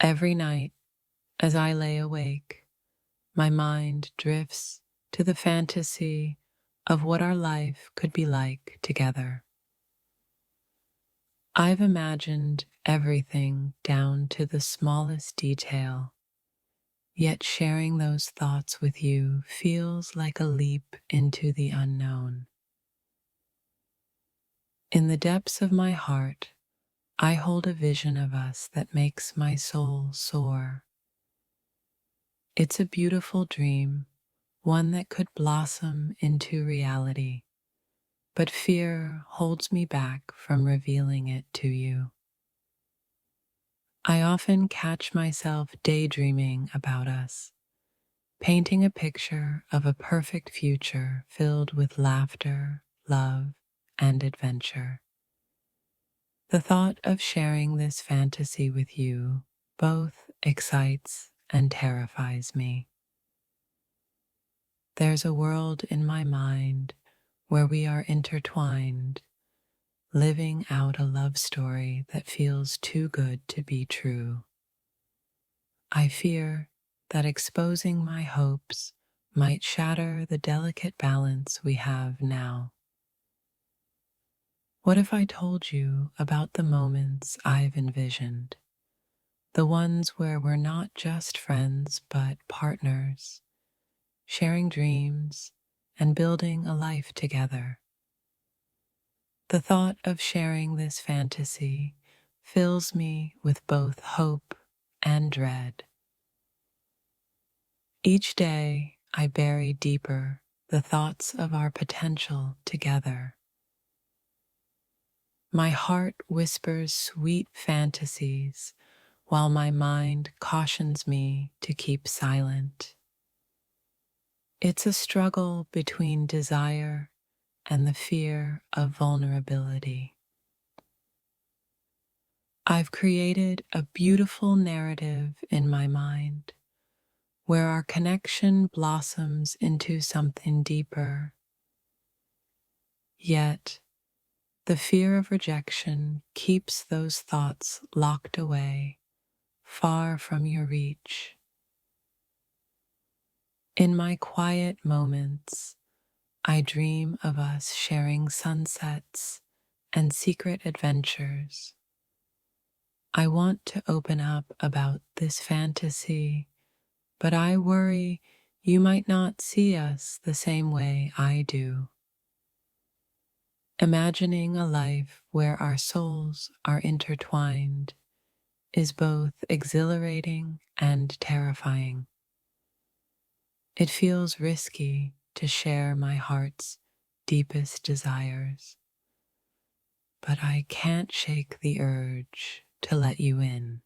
Every night, as I lay awake, my mind drifts to the fantasy of what our life could be like together. I've imagined everything down to the smallest detail, yet sharing those thoughts with you feels like a leap into the unknown. In the depths of my heart, I hold a vision of us that makes my soul soar. It's a beautiful dream, one that could blossom into reality, but fear holds me back from revealing it to you. I often catch myself daydreaming about us, painting a picture of a perfect future filled with laughter, love, and adventure. The thought of sharing this fantasy with you both excites and terrifies me. There's a world in my mind where we are intertwined, living out a love story that feels too good to be true. I fear that exposing my hopes might shatter the delicate balance we have now. What if I told you about the moments I've envisioned? The ones where we're not just friends, but partners, sharing dreams and building a life together. The thought of sharing this fantasy fills me with both hope and dread. Each day, I bury deeper the thoughts of our potential together. My heart whispers sweet fantasies while my mind cautions me to keep silent. It's a struggle between desire and the fear of vulnerability. I've created a beautiful narrative in my mind where our connection blossoms into something deeper. Yet, the fear of rejection keeps those thoughts locked away, far from your reach. In my quiet moments, I dream of us sharing sunsets and secret adventures. I want to open up about this fantasy, but I worry you might not see us the same way I do. Imagining a life where our souls are intertwined is both exhilarating and terrifying. It feels risky to share my heart's deepest desires, but I can't shake the urge to let you in.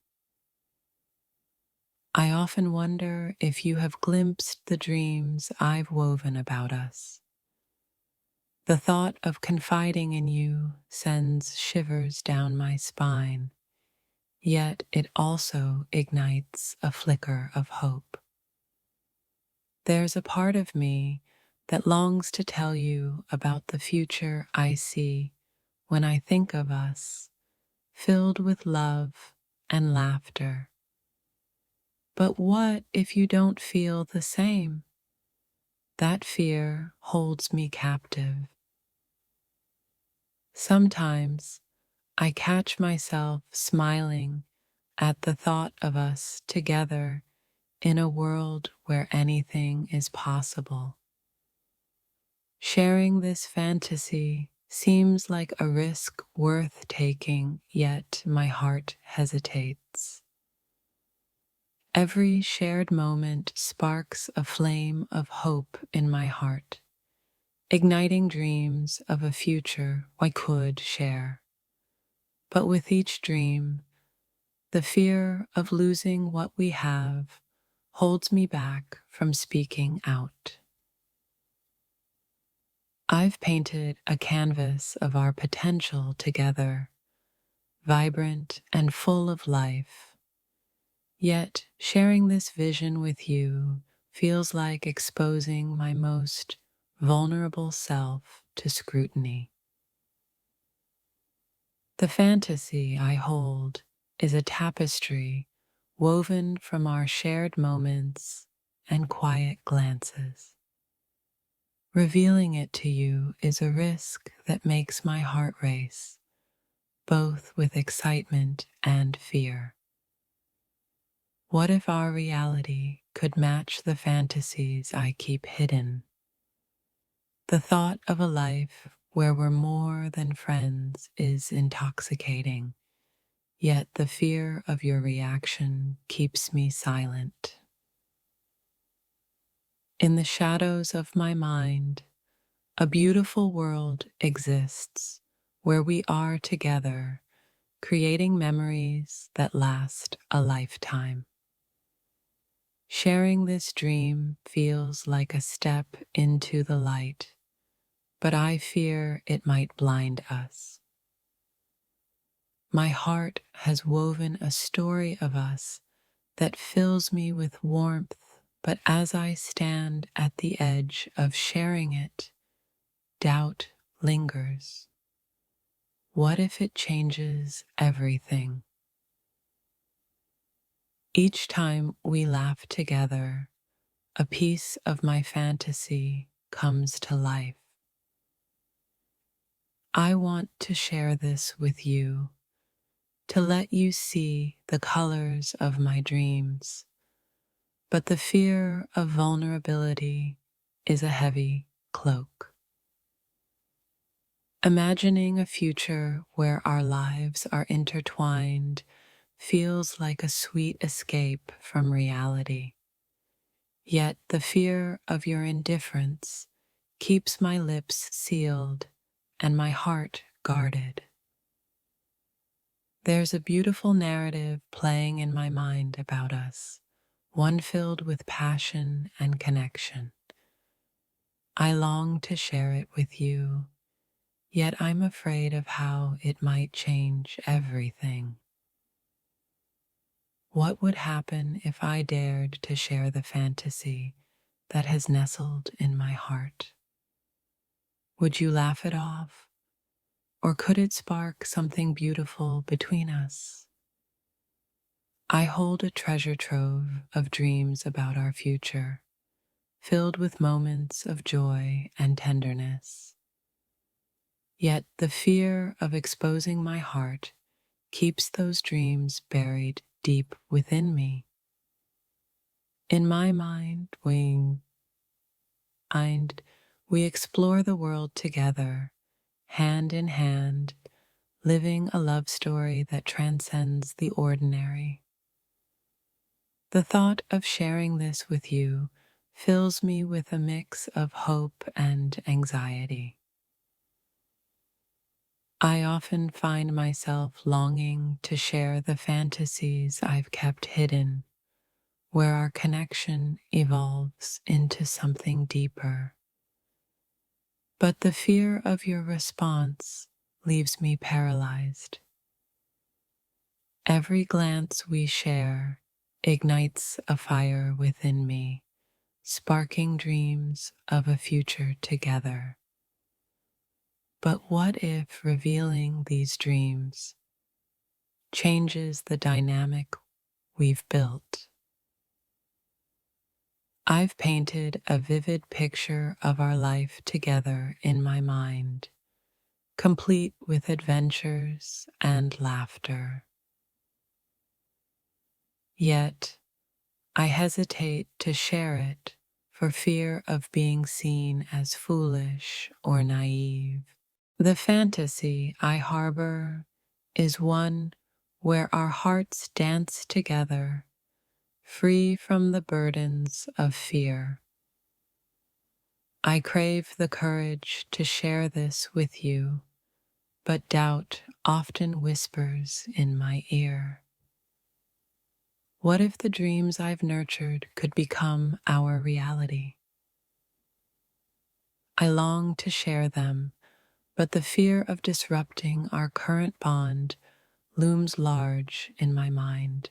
I often wonder if you have glimpsed the dreams I've woven about us. The thought of confiding in you sends shivers down my spine, yet it also ignites a flicker of hope. There's a part of me that longs to tell you about the future I see when I think of us, filled with love and laughter. But what if you don't feel the same? That fear holds me captive. Sometimes I catch myself smiling at the thought of us together in a world where anything is possible. Sharing this fantasy seems like a risk worth taking, yet my heart hesitates. Every shared moment sparks a flame of hope in my heart, igniting dreams of a future I could share. But with each dream, the fear of losing what we have holds me back from speaking out. I've painted a canvas of our potential together, vibrant and full of life. Yet sharing this vision with you feels like exposing my most vulnerable self to scrutiny. The fantasy I hold is a tapestry woven from our shared moments and quiet glances. Revealing it to you is a risk that makes my heart race, both with excitement and fear. What if our reality could match the fantasies I keep hidden? The thought of a life where we're more than friends is intoxicating, yet the fear of your reaction keeps me silent. In the shadows of my mind, a beautiful world exists where we are together, creating memories that last a lifetime. Sharing this dream feels like a step into the light, but I fear it might blind us. My heart has woven a story of us that fills me with warmth, but as I stand at the edge of sharing it, doubt lingers. What if it changes everything? Each time we laugh together, a piece of my fantasy comes to life. I want to share this with you, to let you see the colors of my dreams, but the fear of vulnerability is a heavy cloak. Imagining a future where our lives are intertwined feels like a sweet escape from reality. Yet the fear of your indifference keeps my lips sealed and my heart guarded. There's a beautiful narrative playing in my mind about us, one filled with passion and connection. I long to share it with you, yet I'm afraid of how it might change everything. What would happen if I dared to share the fantasy that has nestled in my heart? Would you laugh it off, or could it spark something beautiful between us? I hold a treasure trove of dreams about our future, filled with moments of joy and tenderness. Yet the fear of exposing my heart keeps those dreams buried deep within me. In my mind, we explore the world together, hand in hand, living a love story that transcends the ordinary. The thought of sharing this with you fills me with a mix of hope and anxiety. I often find myself longing to share the fantasies I've kept hidden, where our connection evolves into something deeper. But the fear of your response leaves me paralyzed. Every glance we share ignites a fire within me, sparking dreams of a future together. But what if revealing these dreams changes the dynamic we've built? I've painted a vivid picture of our life together in my mind, complete with adventures and laughter. Yet, I hesitate to share it for fear of being seen as foolish or naive. The fantasy I harbor is one where our hearts dance together, free from the burdens of fear. I crave the courage to share this with you, but doubt often whispers in my ear. What if the dreams I've nurtured could become our reality? I long to share them, but the fear of disrupting our current bond looms large in my mind.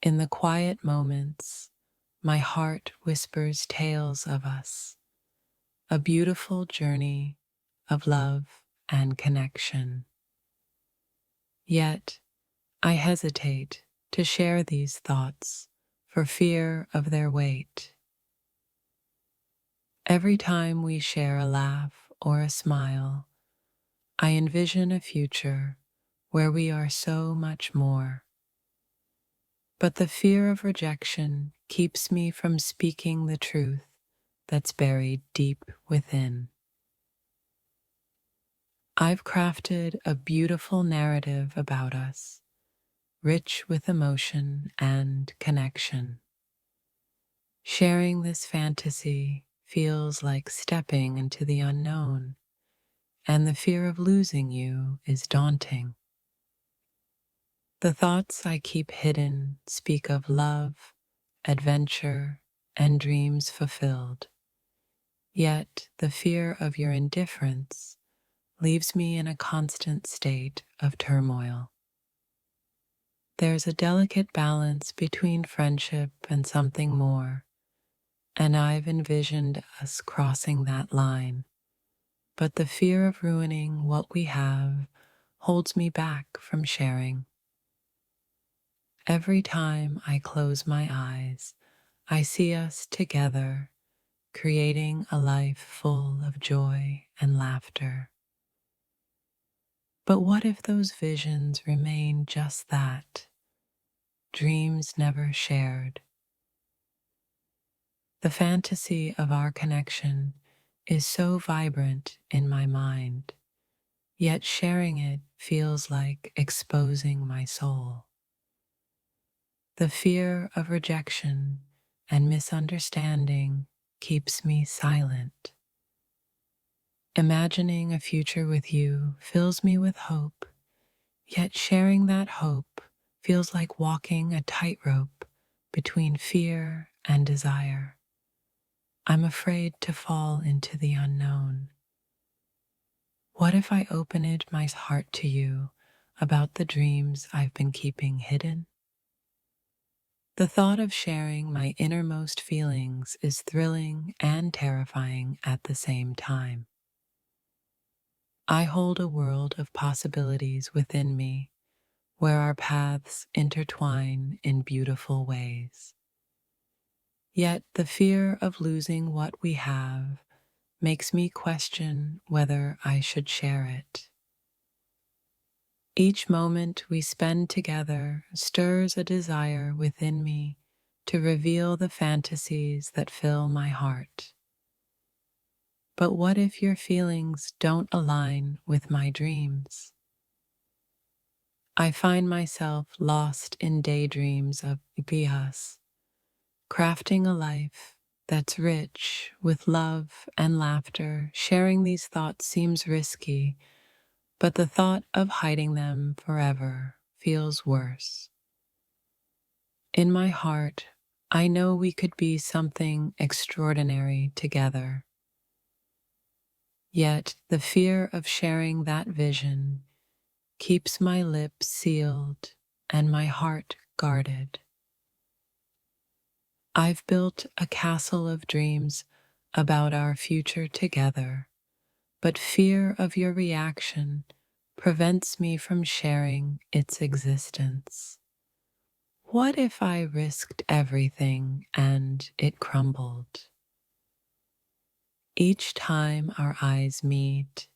In the quiet moments, my heart whispers tales of us, a beautiful journey of love and connection. Yet, I hesitate to share these thoughts for fear of their weight. Every time we share a laugh or a smile, I envision a future where we are so much more. But the fear of rejection keeps me from speaking the truth that's buried deep within. I've crafted a beautiful narrative about us, rich with emotion and connection. Sharing this fantasy feels like stepping into the unknown, and the fear of losing you is daunting. The thoughts I keep hidden speak of love, adventure, and dreams fulfilled. Yet the fear of your indifference leaves me in a constant state of turmoil. There's a delicate balance between friendship and something more, and I've envisioned us crossing that line. But the fear of ruining what we have holds me back from sharing. Every time I close my eyes, I see us together, creating a life full of joy and laughter. But what if those visions remain just that, dreams never shared? The fantasy of our connection is so vibrant in my mind, yet sharing it feels like exposing my soul. The fear of rejection and misunderstanding keeps me silent. Imagining a future with you fills me with hope, yet sharing that hope feels like walking a tightrope between fear and desire. I'm afraid to fall into the unknown. What if I opened my heart to you about the dreams I've been keeping hidden? The thought of sharing my innermost feelings is thrilling and terrifying at the same time. I hold a world of possibilities within me where our paths intertwine in beautiful ways. Yet the fear of losing what we have makes me question whether I should share it. Each moment we spend together stirs a desire within me to reveal the fantasies that fill my heart. But what if your feelings don't align with my dreams? I find myself lost in daydreams of us, crafting a life that's rich with love and laughter. Sharing these thoughts seems risky, but the thought of hiding them forever feels worse. In my heart, I know we could be something extraordinary together. Yet the fear of sharing that vision keeps my lips sealed and my heart guarded. I've built a castle of dreams about our future together, but fear of your reaction prevents me from sharing its existence. What if I risked everything and it crumbled? Each time our eyes meet,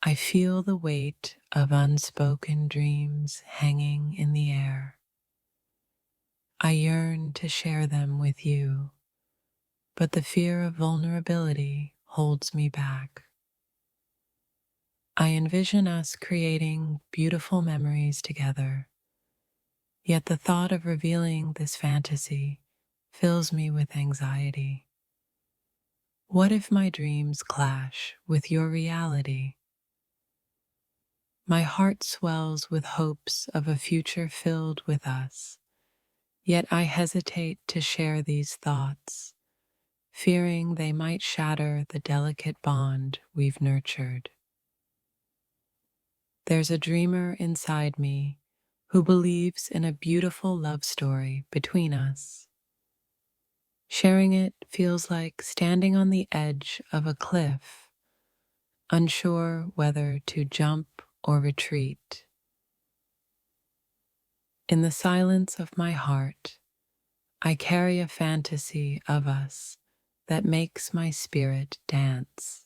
I feel the weight of unspoken dreams hanging in the air. I yearn to share them with you, but the fear of vulnerability holds me back. I envision us creating beautiful memories together, yet the thought of revealing this fantasy fills me with anxiety. What if my dreams clash with your reality? My heart swells with hopes of a future filled with us, yet I hesitate to share these thoughts, fearing they might shatter the delicate bond we've nurtured. There's a dreamer inside me who believes in a beautiful love story between us. Sharing it feels like standing on the edge of a cliff, unsure whether to jump or retreat. In the silence of my heart, I carry a fantasy of us that makes my spirit dance.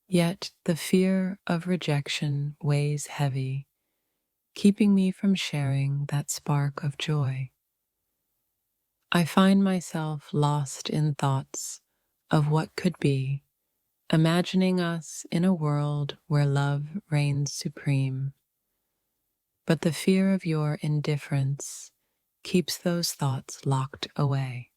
Yet the fear of rejection weighs heavy, keeping me from sharing that spark of joy. I find myself lost in thoughts of what could be, imagining us in a world where love reigns supreme. But the fear of your indifference keeps those thoughts locked away.